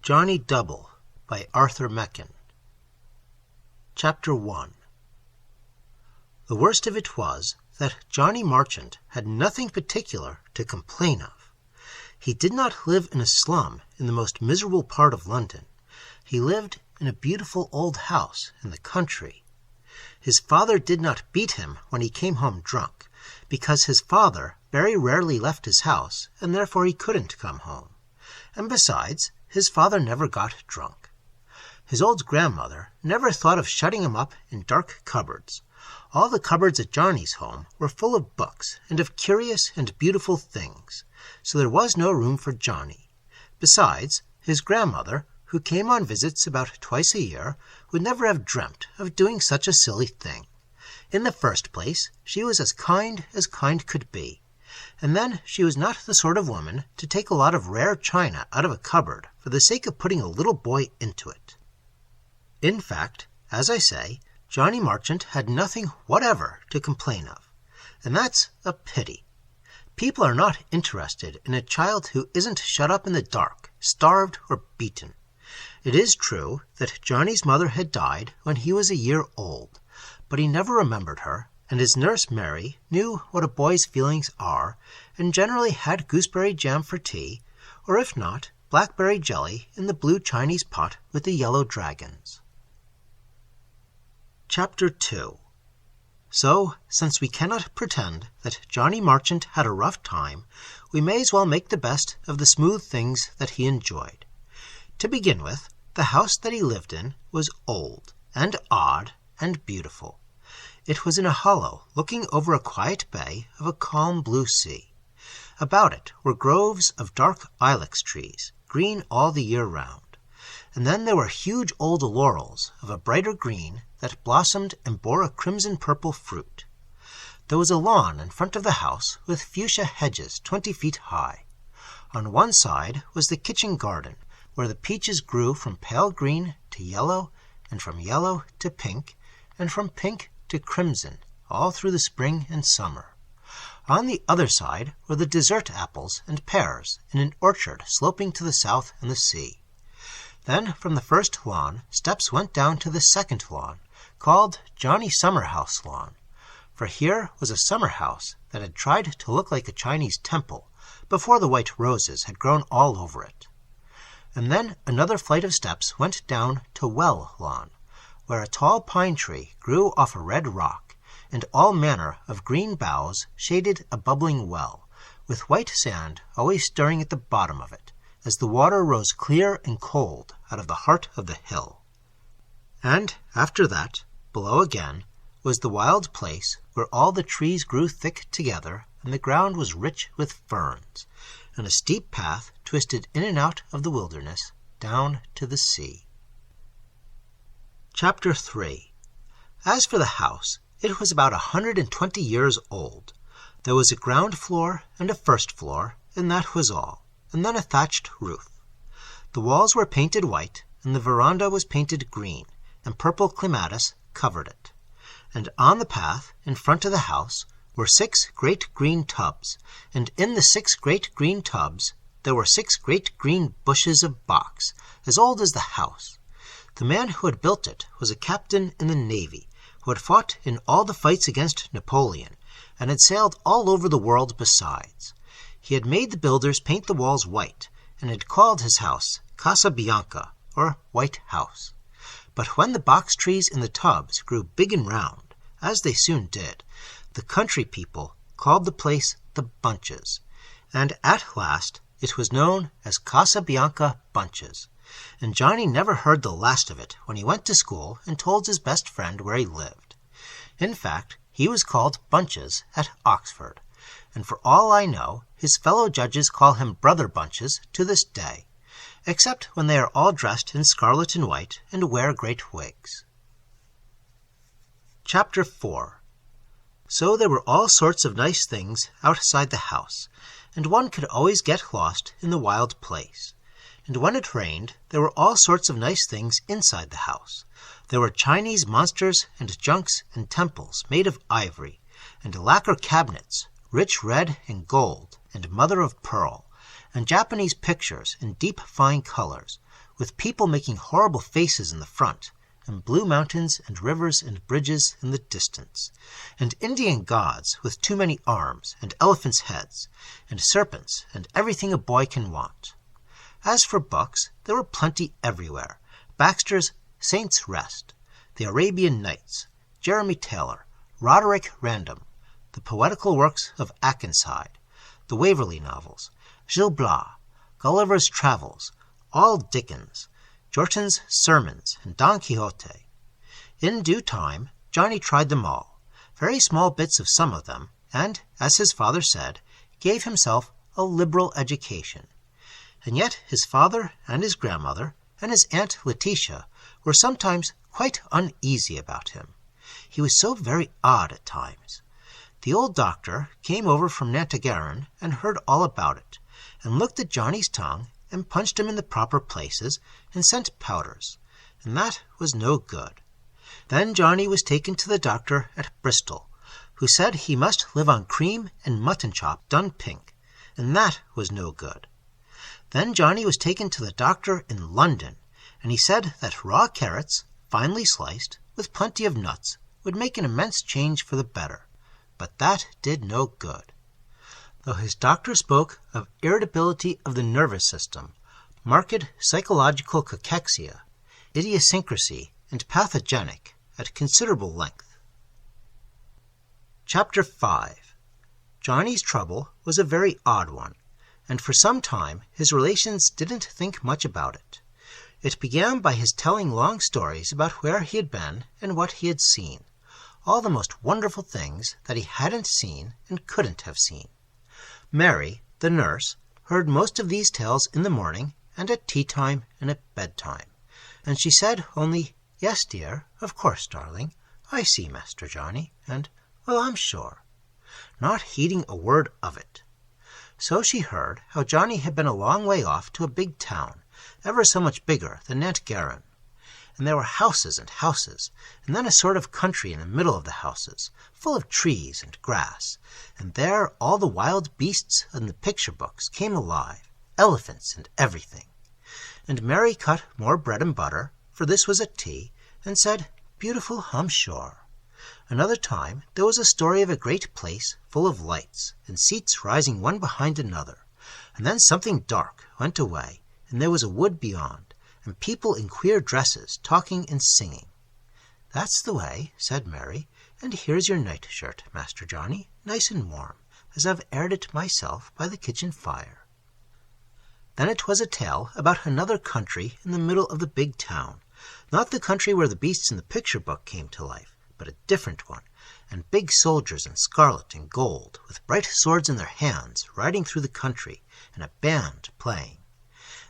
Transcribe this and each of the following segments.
Johnny Double by Arthur Machen. Chapter 1. The worst of it was that Johnny Marchant had nothing particular to complain of. He did not live in a slum in the most miserable part of London. He lived in a beautiful old house in the country. His father did not beat him when he came home drunk, because his father very rarely left his house, and therefore he couldn't come home. And besides, his father never got drunk. His old grandmother never thought of shutting him up in dark cupboards. All the cupboards at Johnny's home were full of books and of curious and beautiful things, so there was no room for Johnny. Besides, his grandmother, who came on visits about twice a year, would never have dreamt of doing such a silly thing. In the first place, she was as kind could be. And then she was not the sort of woman to take a lot of rare china out of a cupboard for the sake of putting a little boy into it. In fact, as I say, Johnny Marchant had nothing whatever to complain of. And that's a pity. People are not interested in a child who isn't shut up in the dark, starved or beaten. It is true that Johnny's mother had died when he was a year old, but he never remembered her, and his nurse Mary knew what a boy's feelings are, and generally had gooseberry jam for tea, or if not, blackberry jelly in the blue Chinese pot with the yellow dragons. Chapter 2. So, since we cannot pretend that Johnny Marchant had a rough time, we may as well make the best of the smooth things that he enjoyed. To begin with, the house that he lived in was old, and odd, and beautiful. It was in a hollow looking over a quiet bay of a calm blue sea. About it were groves of dark ilex trees, green all the year round. And then there were huge old laurels of a brighter green that blossomed and bore a crimson-purple fruit. There was a lawn in front of the house with fuchsia hedges 20 feet high. On one side was the kitchen garden, where the peaches grew from pale green to yellow, and from yellow to pink, and from pink to crimson, all through the spring and summer. On the other side were the dessert apples and pears in an orchard sloping to the south and the sea. Then from the first lawn steps went down to the second lawn, called Johnny Summerhouse Lawn, for here was a summer house that had tried to look like a Chinese temple before the white roses had grown all over it. And then another flight of steps went down to Well Lawn, where a tall pine tree grew off a red rock, and all manner of green boughs shaded a bubbling well, with white sand always stirring at the bottom of it, as the water rose clear and cold out of the heart of the hill. And after that, below again, was the wild place where all the trees grew thick together, and the ground was rich with ferns, and a steep path twisted in and out of the wilderness down to the sea. Chapter 3. As for the house, it was about 120 years old. There was a ground floor and a first floor, and that was all, and then a thatched roof. The walls were painted white, and the veranda was painted green, and purple clematis covered it. And on the path in front of the house were 6 great green tubs, and in the 6 great green tubs there were 6 great green bushes of box, as old as the house. The man who had built it was a captain in the Navy, who had fought in all the fights against Napoleon, and had sailed all over the world besides. He had made the builders paint the walls white, and had called his house Casa Bianca, or White House. But when the box trees in the tubs grew big and round, as they soon did, the country people called the place the Bunches, and at last it was known as Casa Bianca Bunches. And Johnny never heard the last of it when he went to school and told his best friend where he lived. In fact, he was called Bunches at Oxford, and for all I know, his fellow judges call him Brother Bunches to this day, except when they are all dressed in scarlet and white and wear great wigs. Chapter 4. So there were all sorts of nice things outside the house, and one could always get lost in the wild place. And when it rained, there were all sorts of nice things inside the house. There were Chinese monsters and junks and temples made of ivory, and lacquer cabinets, rich red and gold and mother of pearl, and Japanese pictures in deep fine colors, with people making horrible faces in the front, and blue mountains and rivers and bridges in the distance, and Indian gods with too many arms, and elephants' heads, and serpents, and everything a boy can want. As for books, there were plenty everywhere. Baxter's Saints' Rest, the Arabian Nights, Jeremy Taylor, Roderick Random, the poetical works of Akenside, the Waverley novels, Gil Blas, Gulliver's Travels, all Dickens, Jortin's Sermons, and Don Quixote. In due time, Johnny tried them all, very small bits of some of them, and, as his father said, gave himself a liberal education. And yet his father and his grandmother and his Aunt Letitia were sometimes quite uneasy about him. He was so very odd at times. The old doctor came over from Nantgaron and heard all about it, and looked at Johnny's tongue and punched him in the proper places and sent powders, and that was no good. Then Johnny was taken to the doctor at Bristol, who said he must live on cream and mutton chop done pink, and that was no good. Then Johnny was taken to the doctor in London, and he said that raw carrots, finely sliced, with plenty of nuts, would make an immense change for the better. But that did no good. Though his doctor spoke of irritability of the nervous system, marked psychological cachexia, idiosyncrasy, and pathogenic at considerable length. Chapter 5. Johnny's trouble was a very odd one, and for some time his relations didn't think much about it. It began by his telling long stories about where he had been and what he had seen, all the most wonderful things that he hadn't seen and couldn't have seen. Mary, the nurse, heard most of these tales in the morning and at tea-time and at bedtime, and she said only, "Yes, dear, of course, darling, I see Master Johnny," and, "Well, I'm sure," not heeding a word of it. So she heard how Johnny had been a long way off to a big town, ever so much bigger than Nantgaron, and there were houses and houses, and then a sort of country in the middle of the houses, full of trees and grass, and there all the wild beasts in the picture books came alive, elephants and everything. And Mary cut more bread and butter, for this was at tea, and said, "Beautiful, I'm sure." Another time there was a story of a great place full of lights, and seats rising one behind another, and then something dark went away, and there was a wood beyond, and people in queer dresses talking and singing. "That's the way," said Mary, "and here's your nightshirt, Master Johnny, nice and warm, as I've aired it myself by the kitchen fire." Then it was a tale about another country in the middle of the big town, not the country where the beasts in the picture book came to life, but a different one, and big soldiers in scarlet and gold, with bright swords in their hands, riding through the country, and a band playing.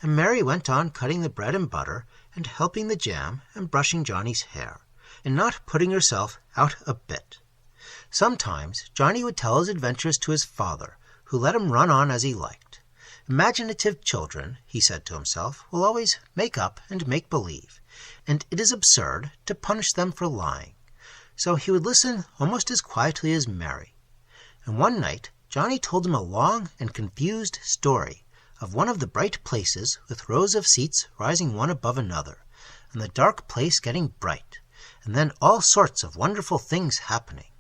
And Mary went on cutting the bread and butter, and helping the jam, and brushing Johnny's hair, and not putting herself out a bit. Sometimes Johnny would tell his adventures to his father, who let him run on as he liked. Imaginative children, he said to himself, will always make up and make believe, and it is absurd to punish them for lying. So he would listen almost as quietly as Mary. And one night Johnny told him a long and confused story of one of the bright places with rows of seats rising one above another, and the dark place getting bright, and then all sorts of wonderful things happening.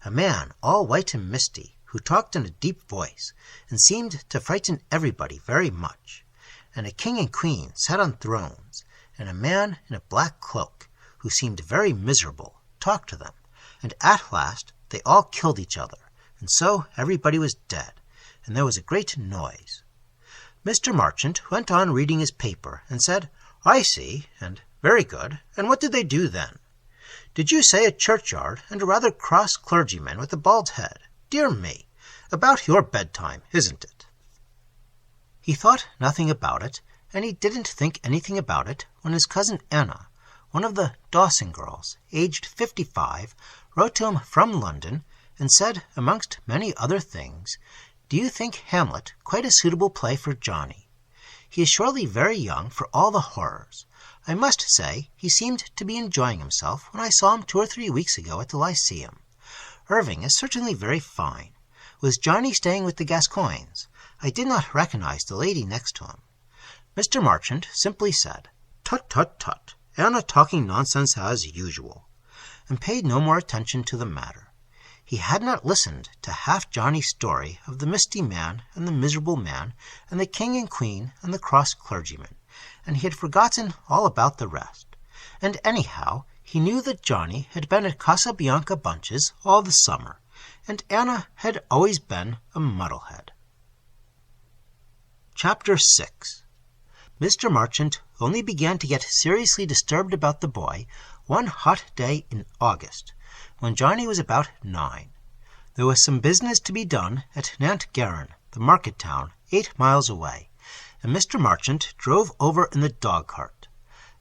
A man all white and misty, who talked in a deep voice, and seemed to frighten everybody very much, and a king and queen sat on thrones, and a man in a black cloak, who seemed very miserable, talked to them, and at last they all killed each other, and so everybody was dead, and there was a great noise. Mr. Marchant went on reading his paper, and said, "I see, and very good, and what did they do then?" "Did you say a churchyard, and a rather cross clergyman with a bald head? Dear me, about your bedtime, isn't it?" He thought nothing about it, and he didn't think anything about it when his cousin Anna, one of the Dawson girls, aged 55, wrote to him from London, and said, amongst many other things, "Do you think Hamlet quite a suitable play for Johnny? He is surely very young for all the horrors. I must say he seemed to be enjoying himself when I saw him 2 or 3 weeks ago at the Lyceum. Irving is certainly very fine. Was Johnny staying with the Gascoignes? I did not recognize the lady next to him." Mr. Marchant simply said, Tut, tut, tut, Anna talking nonsense as usual, and paid no more attention to the matter. He had not listened to half Johnny's story of the misty man and the miserable man and the king and queen and the cross clergyman, and he had forgotten all about the rest. And anyhow, he knew that Johnny had been at Casabianca Bunch's all the summer, and Anna had always been a muddlehead. Chapter 6. Mr. Marchant only began to get seriously disturbed about the boy one hot day in August, when Johnny was about 9. There was some business to be done at Nantgaron, the market town, 8 miles away, and Mr. Marchant drove over in the dog-cart.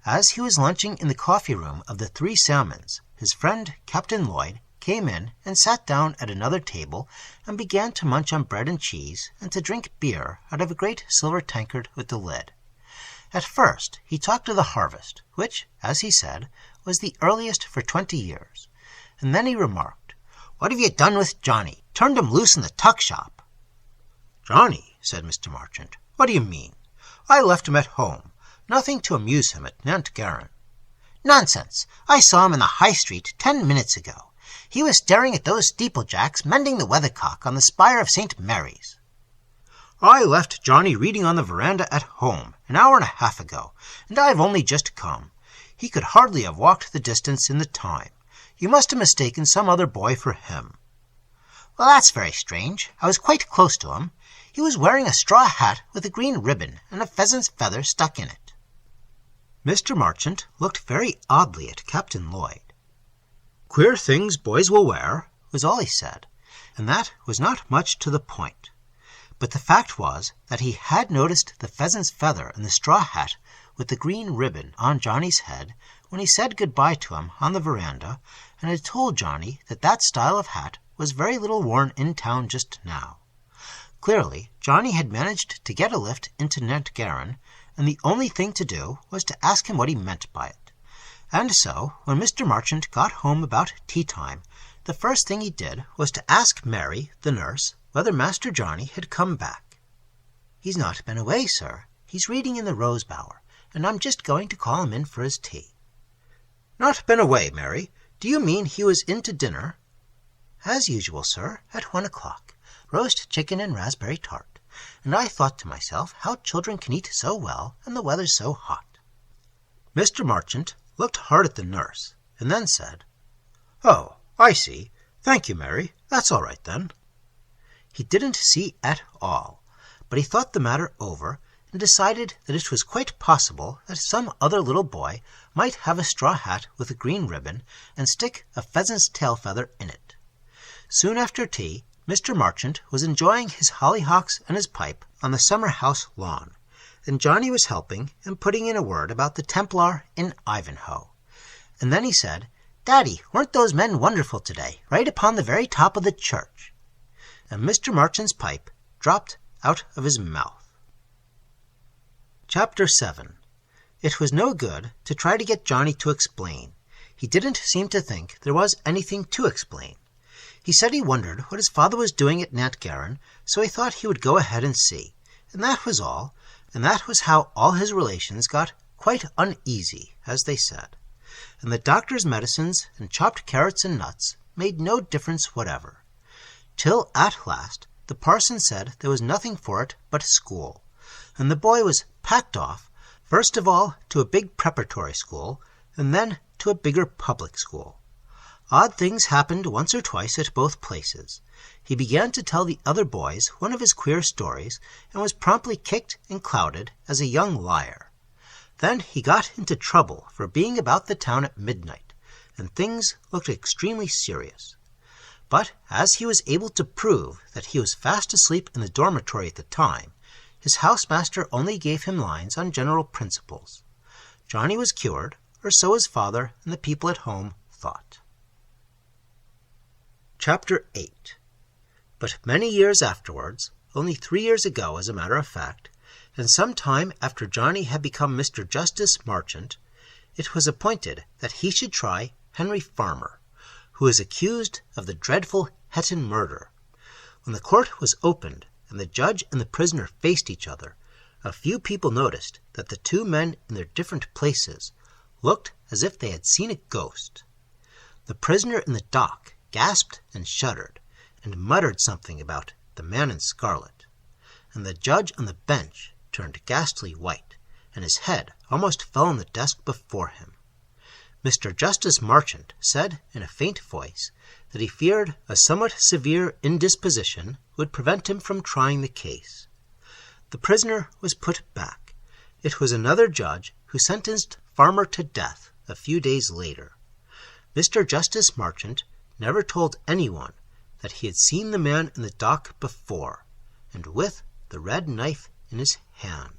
As he was lunching in the coffee-room of the Three Salmons, his friend Captain Lloyd came in and sat down at another table and began to munch on bread and cheese and to drink beer out of a great silver tankard with the lid. At first he talked of the harvest, which, as he said, was the earliest for 20 years, and then he remarked, "What have you done with Johnny? Turned him loose in the tuck shop?" "Johnny," said Mr. Marchant, "what do you mean? I left him at home. Nothing to amuse him at Nantgaron." "Nonsense! I saw him in the High Street 10 minutes ago. He was staring at those steeplejacks mending the weathercock on the spire of St. Mary's." "I left Johnny reading on the veranda at home an hour and a half ago, and I've only just come. He could hardly have walked the distance in the time. You must have mistaken some other boy for him." "Well, that's very strange. I was quite close to him. He was wearing a straw hat with a green ribbon and a pheasant's feather stuck in it." Mr. Marchant looked very oddly at Captain Lloyd. "Queer things boys will wear," was all he said, and that was not much to the point. But the fact was that he had noticed the pheasant's feather and the straw hat with the green ribbon on Johnny's head when he said good-bye to him on the veranda, and had told Johnny that that style of hat was very little worn in town just now. Clearly, Johnny had managed to get a lift into Nantgaron, and the only thing to do was to ask him what he meant by it. And so, when Mr. Marchant got home about tea-time, the first thing he did was to ask Mary, the nurse, whether Master Johnny had come back. "He's not been away, sir. He's reading in the rose bower, and I'm just going to call him in for his tea." "Not been away, Mary? Do you mean he was in to dinner?" "As usual, sir, at 1 o'clock. Roast chicken and raspberry tart. And I thought to myself how children can eat so well, and the weather's so hot." Mr. Marchant looked hard at the nurse, and then said, "Oh, I see. Thank you, Mary. That's all right, then." He didn't see at all, but he thought the matter over, and decided that it was quite possible that some other little boy might have a straw hat with a green ribbon and stick a pheasant's tail feather in it. Soon after tea, Mr. Marchant was enjoying his hollyhocks and his pipe on the summer-house lawn, and Johnny was helping and putting in a word about the Templar in Ivanhoe. And then he said, "Daddy, weren't those men wonderful today, right upon the very top of the church?" And Mr. Marchant's pipe dropped out of his mouth. Chapter 7. It was no good to try to get Johnny to explain. He didn't seem to think there was anything to explain. He said he wondered what his father was doing at Nantgaron, so he thought he would go ahead and see. And that was all, and that was how all his relations got quite uneasy, as they said. And the doctor's medicines and chopped carrots and nuts made no difference whatever. Till at last the parson said there was nothing for it but school, and the boy was packed off, first of all to a big preparatory school, and then to a bigger public school. Odd things happened once or twice at both places. He began to tell the other boys one of his queer stories, and was promptly kicked and clouted as a young liar. Then he got into trouble for being about the town at midnight, and things looked extremely serious. But as he was able to prove that he was fast asleep in the dormitory at the time, his housemaster only gave him lines on general principles. Johnny was cured, or so his father and the people at home thought. Chapter 8. But many years afterwards, only 3 years ago as a matter of fact, and some time after Johnny had become Mr. Justice Marchant, it was appointed that he should try Henry Farmer, who is accused of the dreadful Hetton murder. When the court was opened, and the judge and the prisoner faced each other, A few people noticed that the two men in their different places looked as if they had seen a ghost. The prisoner in the dock gasped and shuddered, and muttered something about the man in scarlet, and the judge on the bench turned ghastly white, and his head almost fell on the desk before him. Mr. Justice Marchant said in a faint voice that he feared a somewhat severe indisposition would prevent him from trying the case. The prisoner was put back. It was another judge who sentenced Farmer to death a few days later. Mr. Justice Marchant never told anyone that he had seen the man in the dock before, and with the red knife in his hand.